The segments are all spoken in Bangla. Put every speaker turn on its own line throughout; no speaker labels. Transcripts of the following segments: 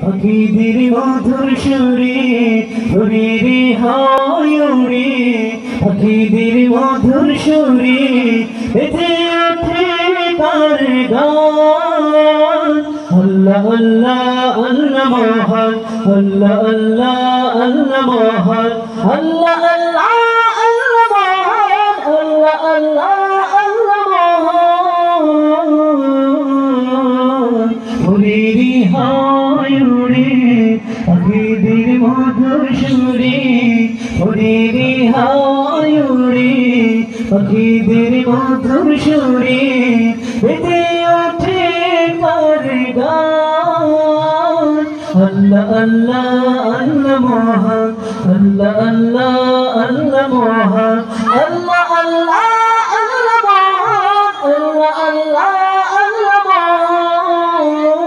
পাখিদের মধুর সুরে উড়ে রে হয় উড়ে পাখিদের মধুর সুরে বেজে ওঠে তার গান আল্লাহ আল্লাহ আল্লাহ মহান আল্লাহ আল্লাহ আল্লাহ মহান আল্লাহ আল্লাহ আল্লাহ মহান আল্লাহ আল্লাহ আল্লাহ মহান উড়ে রে হয় উড়ে পাখিদের মধুর সুরে উড়ে রে হয় উড়ে পাখিদের মধুর সুরে বেজে ওঠে তার গান আল্লাহ আল্লাহ আল্লাহ মহান আল্লাহ আল্লাহ আল্লাহ মহান আল্লাহ আল্লাহ আল্লাহ মহান আল্লাহ আল্লাহ আল্লাহ মহান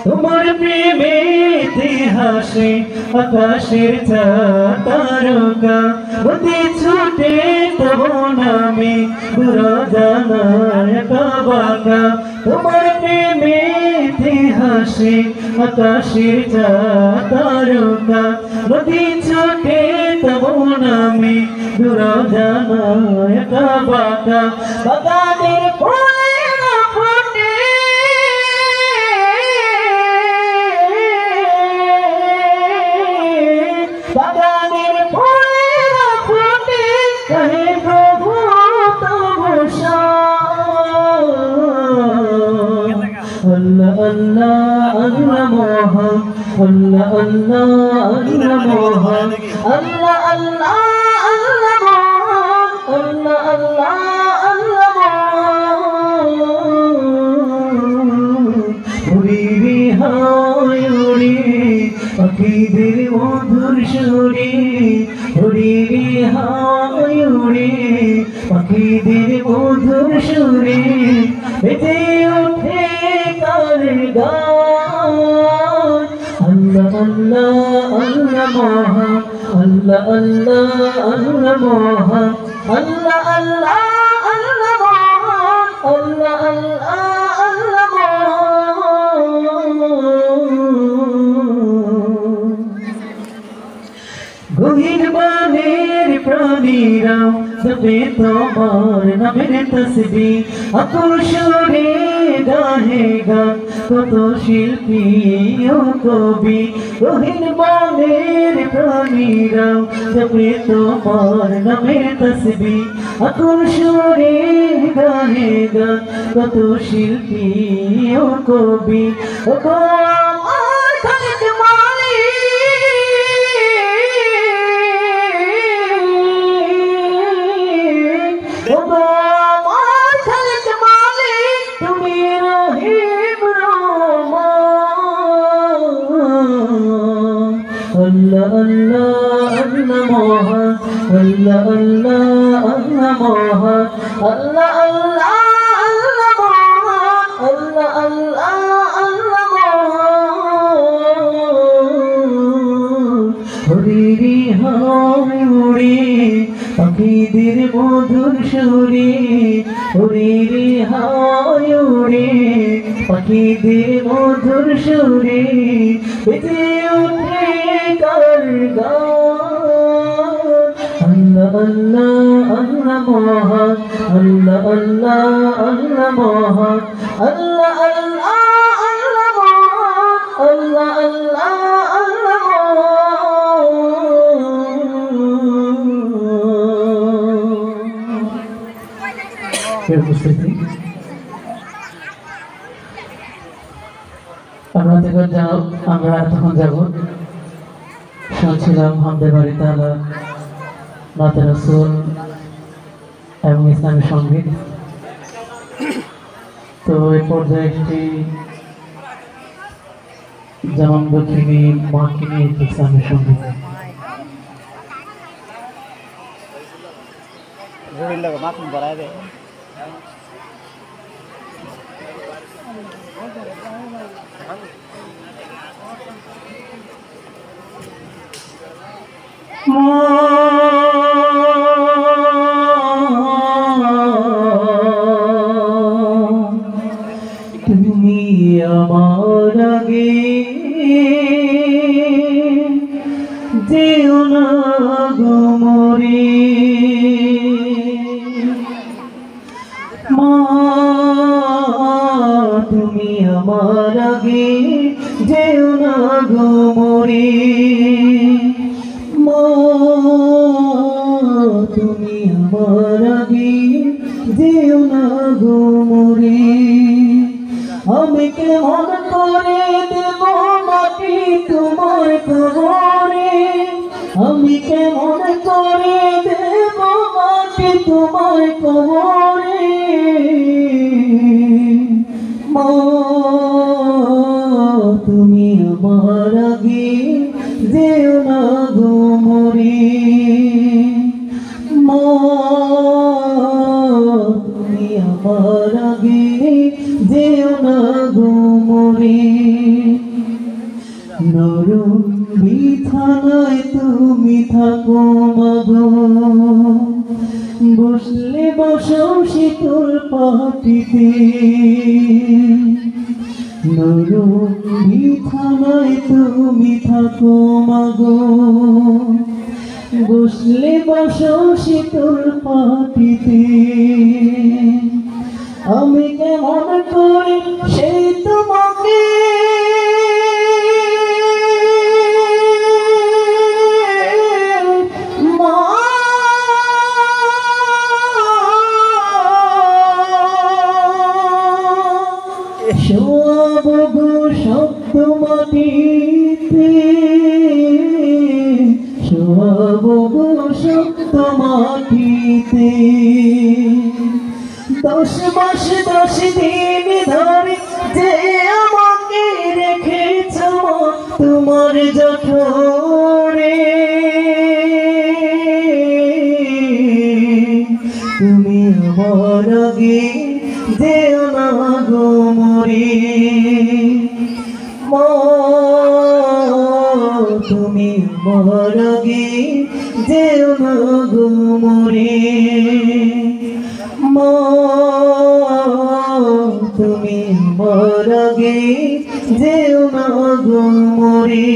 তোমার প্রেমেতে হাসে আকাশের তারকা অতি ছুটে তব নামে দুরাজানায় কাবাকা তোমার প্রেমেতে হাসে আকাশের তারকা অতি ছুটে তব নামে দুরাজানায় কাবাকা বাগানের ফুলেরা ফোটে বাগানের ফুলেরা ফোটে কহে প্রভু তব শান আল্লাহ আল্লাহ আল্লাহ মহান আল্লাহ আল্লাহ আল্লাহ মহান আল্লাহ আল্লাহ আল্লাহ মহান আল্লাহ আল্লাহ আল্লাহ মহান উড়ে রে হয় উড়ে পাখিদের মধুর সুরে উড়ে রে হয় উড়ে পাখিদের মধুর সুরে বেজে ওঠে তার গান আল্লাহ আল্লাহ আল্লাহ মহান আল্লাহ আল্লাহ আল্লাহ মহান আল্লাহ আল্লাহ আল্লাহ মহান আল্লাহ আল্লাহ আল্লাহ মহান গহীন বনের প্রাণীরা জপে তোমার নামের তসবিহ আকুল সুরে গাহে গান কত শিল্পী ও কবি গহীন বনের প্রাণীরা জপে তোমার নামের তসবিহ আকুল সুরে গাহে গান কত শিল্পী ও কবি ও আমার খালিক মালিক আমার খালিক মালিক তুমি রহিম রহমান আল্লাহ আল্লাহ আল্লাহ মহান আল্লাহ আল্লাহ আল্লাহ মহান আল্লাহ আল্লাহ আল্লাহ মহান আল্লাহ আল্লাহ আল্লাহ মহান উড়ে রে হয় উড়ে পাখিদের মধুর সুরে উড়ে রে হয় উড়ে পাখিদের মধুর সুরে বেজে ওঠে তার গান আল্লাহ আল্লাহ আল্লাহ মহান আল্লাহ আল্লাহ আল্লাহ মহান আল্লাহ আল্লাহ আল্লাহ মহান আল্লাহ আল্লাহ আল্লাহ উপস্থিতি আমরা তখন যাব শুনছিলাম হামদে বাড়ি তাআলা নাতে রাসূল এবং ইসলামী সঙ্গীত। তো এই পর্যায়ে একটি যেমন দক্ষিণী মাকে নিয়ে ইসলামী সঙ্গীত তুমি আমার আগে যেও না গো মরে মা তুমি আমার আগে যেও না গো মরে মা তুমি আমার আগে যেও না গো মরে আমি কেমন করে দেব মাটি তোমার কবরে আমি কেমন করে দেব মাটি তোমার কবরে মা তুমি আমার আগে যেও না গো মরে মা তুমি আমার আগে যেও না গো মরে নরম বিছানায় তুমি থাকো মাগো বসলে বসো শীতল পাটিতে নরম বিছানায় তুমি থাকো মাগো বসলে বসো শীতল পাটিতে আমি কেমন করে সেই তোমাকে শোয়াবো শব্দ মাটিতে শোয়াবো শব্দ মাটিতে 10 মাস 10 দিন ধরে যে আমাকে রেখেছ তোমার জঠরে তুমি আমার আগে যেও না গো মরে মা তুমি আমার আগে যেও না গো মরে মা তুমি আমার আগে যেও না গো মরে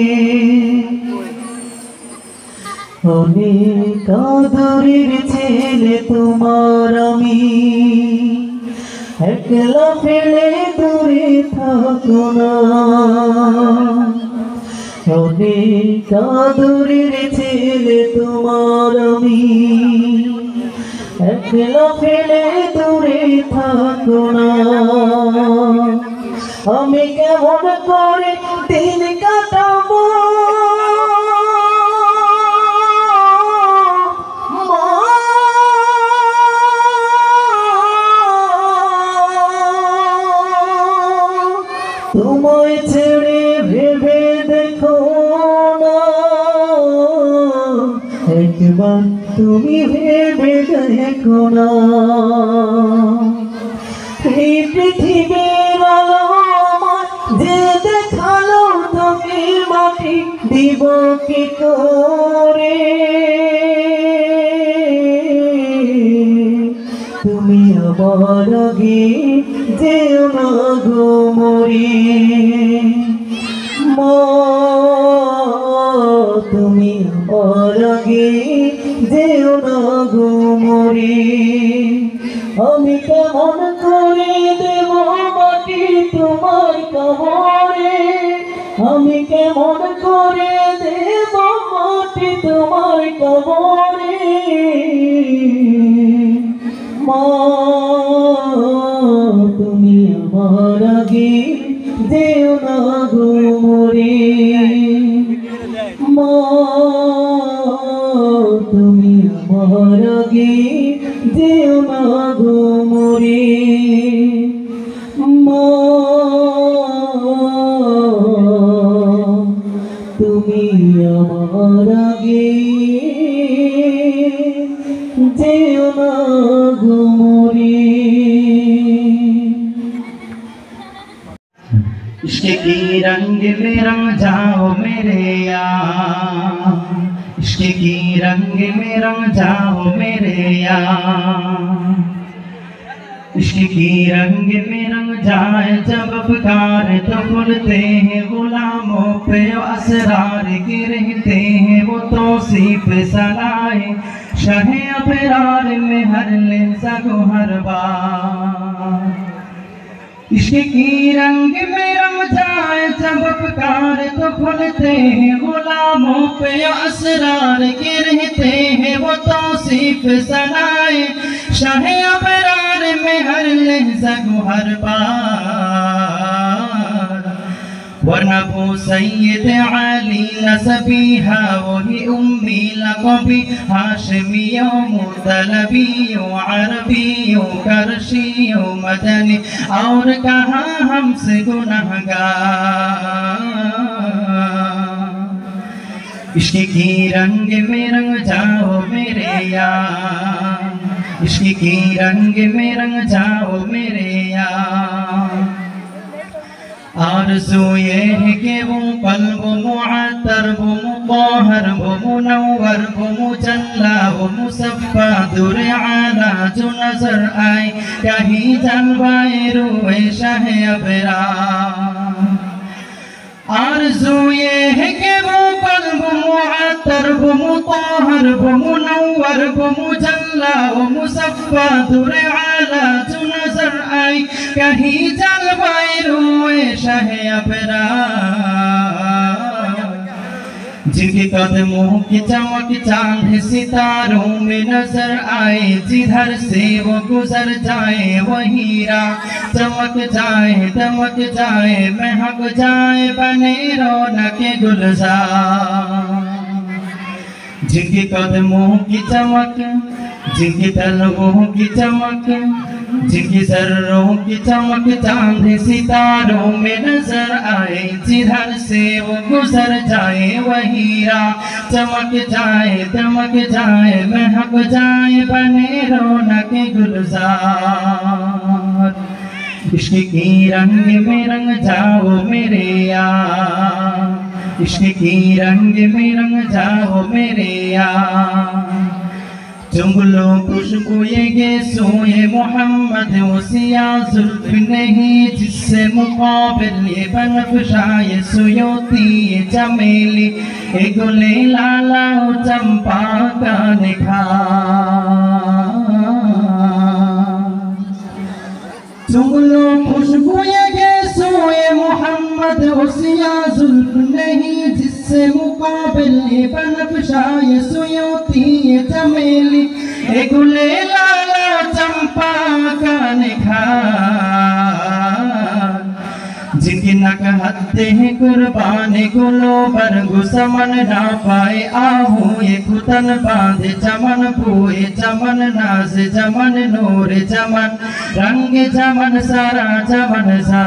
অনেক আদরের ছেলে তোমার আমি একলা ফেলে দূরে থাকো না অনেক আদরের ছেলে তোমার আমি একলা ফেলে দূরে থাকো না আমি কেমন করে দিন কাটাবো তোমায় ছেড়ে ভেবে দেখো না একবার তুমি ভেবে দেখো না এই পৃথিবীর আলো আমার যে দেখালো তুমি মাটি দিব কি করে তুমি আমার আগে যেও না গো মরে মা তুমি আমার আগে যেও না গো মরে আমি কেমন করে দেব মাটি তোমার কবরে আমি কেমন করে দেব মাটি তোমার কবরে মা তুমি আমার আগে যেও না গো মরে মা তুমি আমার আগে যেও না গো মরে মা তুমি আমার আগে যেও না গো মরে
इश्क की रंग में रंग जाओ मेरे यार इश्क की रंग में रंग जाओ मेरे यार इश्क की रंग में रंग जाए जब अफकार तो खुलते हैं गुलामों पे असरार गिरते हैं वो तौसीफ सलाए शाहे अबरार में हर लिंसा को हर बार। इश्क की रंग में रंग जाए जब अफकार तो खुलते हैं गुलामों पे असरार गिरते हैं वो तौसीफ सलाए शाहे अबरार में हर लहज़ा को हर बार। वनबू सैयद अली नसबीहा वही उम्मी लक़बी हाशमियो मुतलबियो अरबियो करशियो मदनी और कहाँ हमसे गुनहगार। इश्क की रंग में रंग जाओ मेरे यार, इश्क की रंग में रंग जाओ मेरे यार। आरज़ू ये है कि वो क़ल्ब मुअत्तर वो मुताहर वो मुनव्वर वो मुजल्ला वो मुसफ़्फ़ा दुर आला जो नज़र आए कहीं जलवाए रूए शाहे अबरार। आरज़ू ये है कि वो क़ल्ब मुअत्तर वो मुताहर वो मुनव्वर वो मुजल्ला वो मुसफ़्फ़ा दुर आला जो नज़र आई कहीं जलवाए रूए शाहे अबरार। जिनके कदमों की चमक चांद सितारों में नजर आए जिधर से वो गुजर जाए वही राह चमक जाए दमक जाए महक जाए बने रौनक गुलजार। जिनके कदमों की चमक जिनकी तलवों की चमक जिनकी जर्रों की चमक चांद सितारों में नजर आए जिधर से वो गुजर जाए वही राह चमक जाए दमक जाए महक जाए बने रौनक गुलजार। इश्क की रंग में रंग जाओ मेरे यार, इश्क की रंग में रंग जाओ मेरे यार। जुमलो खुशबू ये सोए मोहम्मद उसिया जुल्फ नहीं जिससे मुकाबिल ये बनफशा ये सुयोती ये चमेली ये गुले लाला चंपा का निखार। जुमलो खुशबू ये सोए मोहम्मद उसिया जुल्फ नहीं जिससे मुकाबिल ये बनफशा ये सुयोती ये चमेली ए गुले लाला चंपा का निखार। जिनकी नकहते हैं कुर्बान गुलो बरगु समन ना पाए आहू ये खुतन बांधे चमन पुए चमन नाज चमन नूर चमन रंग चमन सारा चमन सा।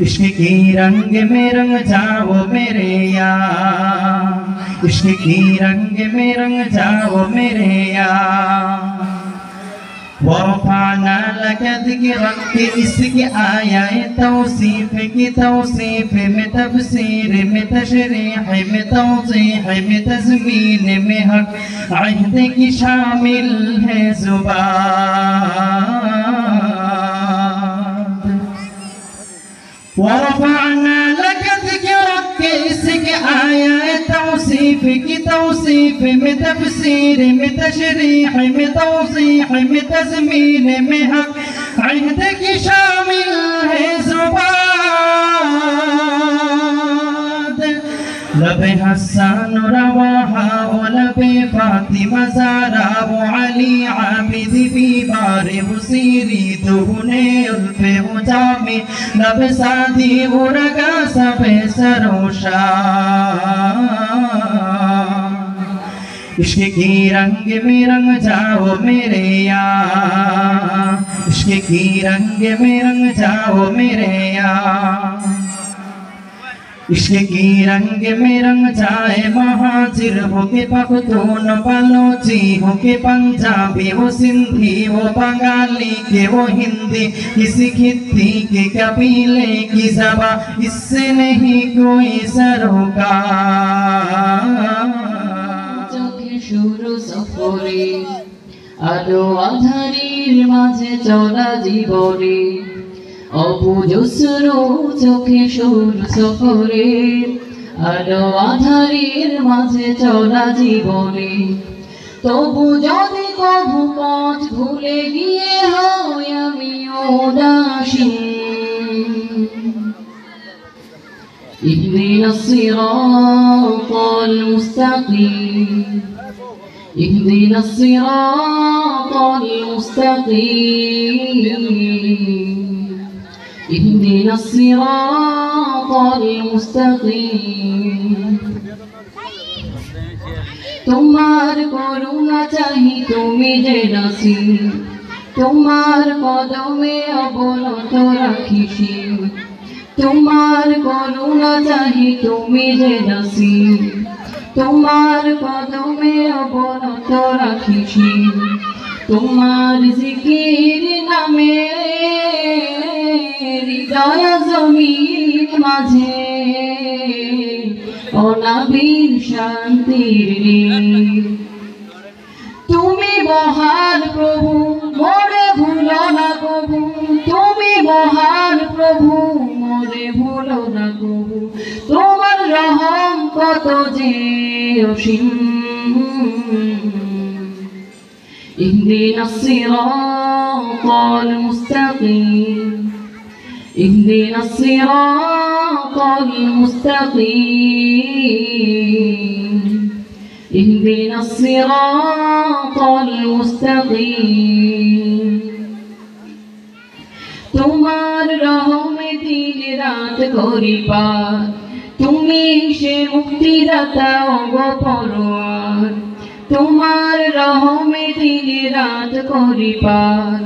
इश्क की रंग में रंग जाओ मेरे यार, इश्क की रंग में रंग जाओ मेरे यार। वरफ़अना लक ज़िक्रक के इसके आया तौसीफ़ की तौसीफ़ में तफ़सीर में तशरीह में तौज़ीह में तज़मीन में हक़ अहद की शामिल है ज़ुबान। वरफ़अना लक ज़िक्रक के इसके आया तौसीफ़ की तौसीफ़ में तफ़सीर में तशरीह में तौज़ीह में तज़मीन में हक़ अहद की शामिल है ज़ुबान। लबे हसन रवाहा व लबे फातिमा ज़हरा व अली आबिद बीमार हुसीरी दुहने उल्फे हुजामी लब सादी उरगा सबे सरोशान। इश्क की रंग में रंग जाओ मेरे यार, इश्क की रंग में रंग जाओ मेरे यार। इश्क की रंग में रंग जाए महाजिर हो के पख्तून बलोची हो के पंजाबी हो सिंधी हो बंगाली के वो हिंदी किसी खित्ती के कबीले की ज़बां इससे नहीं कोई सरोकार।
চোখে সুর সফরে আলো আঁধারির মাঝে চলা জীবনে, অবুঝশ্রু চোখে সুর সফরে। আলো আঁধারির মাঝে চলা জীবনে, তবু যদি কভু পথ ভুলে গিয়ে হয় আমি উদাসীন। اهدنا الصراط المستقيم اهدنا الصراط المستقيم اهدنا الصراط المستقيم তোমার করুণা চাহি তুমি যে নাসি, তোমার কদমে অবনত রাখিসি। তোমার করুণা চাহি তুমি যে নাসি, তোমার কদমে অবনত রাখিসি। তোমার জিকির নামে হৃদয় জমিন মাঝে অনাবিল শান্তির নীড়। তুমি মহান প্রভু মোরে ভুলো না কভু, তুমি মহান প্রভু মোরে ভুলো না কভু। তোমার রহম কত যে অসীম। اهدنا الصراط المستقيم اهدنا الصراط المستقيم اهدنا الصراط المستقيم তোমার রহমে দিন রাত করি পার, তুমি সে মুক্তিদাতা গো পরোয়ার। তোমার রহমে দিন রাত করি পার,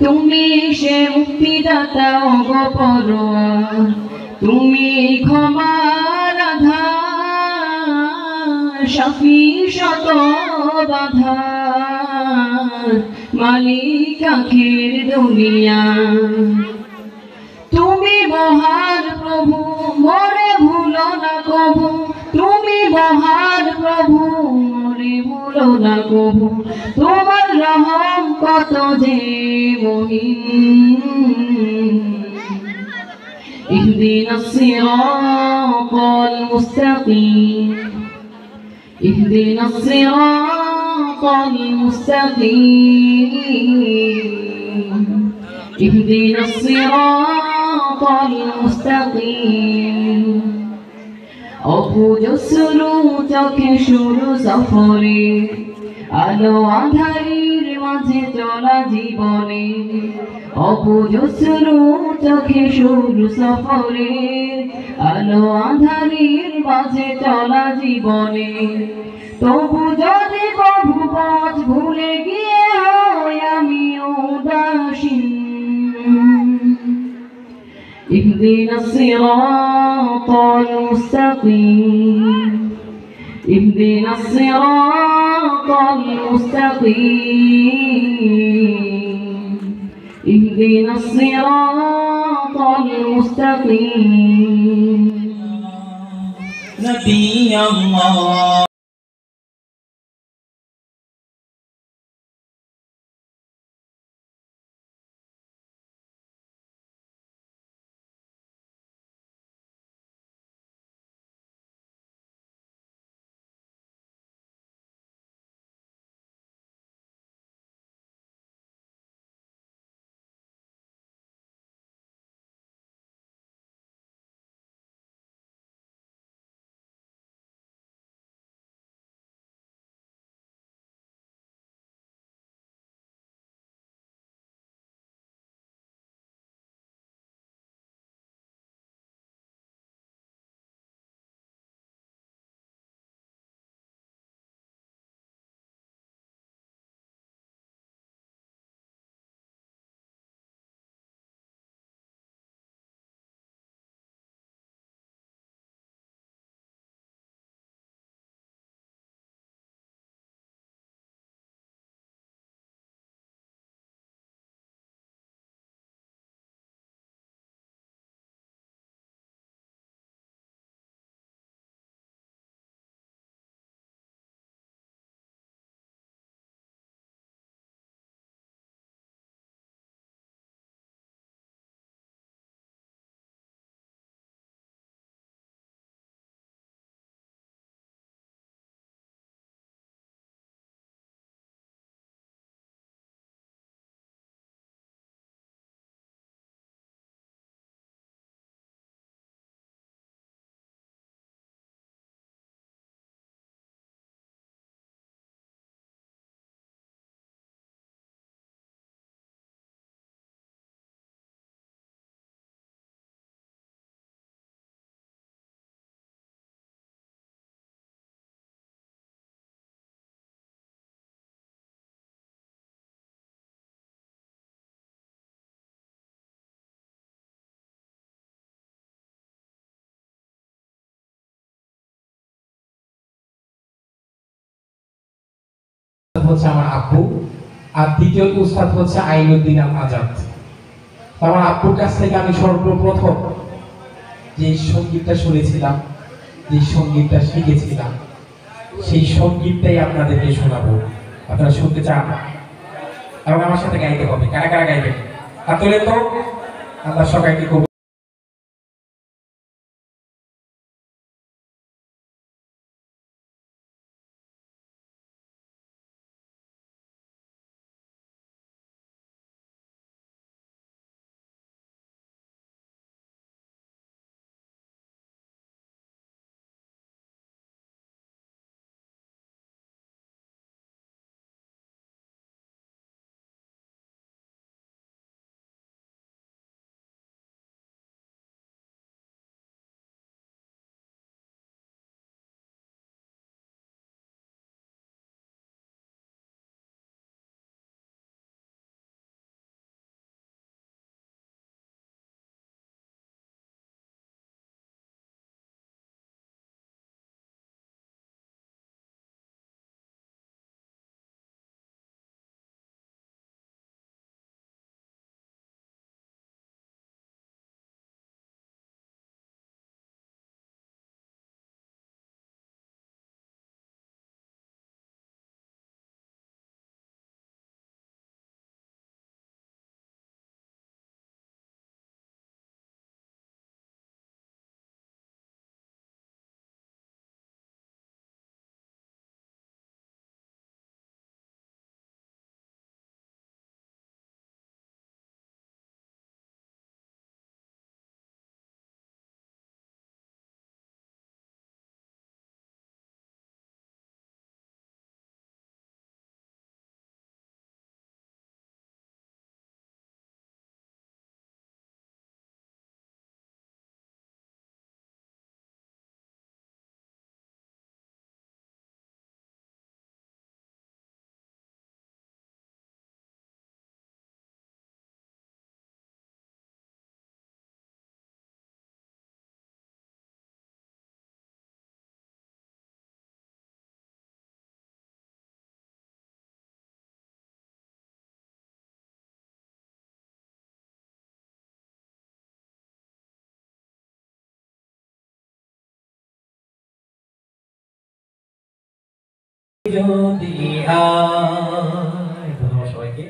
তুমি সে মুক্তিদাতা গো পরোয়ার। তুমি ক্ষমার আধার, শাফি শত বাধার, মালিক আখির দুনিয়া। তুমি মহান প্রভু মোরে ভুলো না কভু, তুমি মহান প্রভু মোরে ভুলো না কভু। তোমার রহম কত যে মহিম। اهدنا الصراط المستقيم اهدنا الصراط المستقيم اهدنا الصراط المستقيم অবুঝশ্রু চোখে শুরু সফরে, আলো আঁধারির মাঝে চলা জীবনে। অবুঝশ্রু চোখে শুরু সফরে, আলো আঁধারির মাঝে চলা জীবনে। তবু যদি কভু পথ ভুলে গিয়ে হয় আমি উদাসীন। اهدنا الصراط المستقيم اهدنا الصراط المستقيم اهدنا الصراط المستقيم
نبي الله
হচ্ছে আমার আব্বু, আর দ্বিতীয় উস্তাদ হচ্ছে আইনুদ্দিন আল আজাদ। আমার আব্বুর কাছ থেকে আমি সর্বপ্রথম যে সঙ্গীতটা শুনেছিলাম, যে সঙ্গীতটা শিখেছিলাম, সেই সঙ্গীতটাই আপনাদেরকে শোনাবো। আপনারা শুনতে চান এবং আমার সাথে গাইতে হবে। কারা কারা গাইবেন হাত তোলেন তো। আল্লাহ সবাইকে কবুল। যদি হয়, ধন্যবাদ সবাইকে।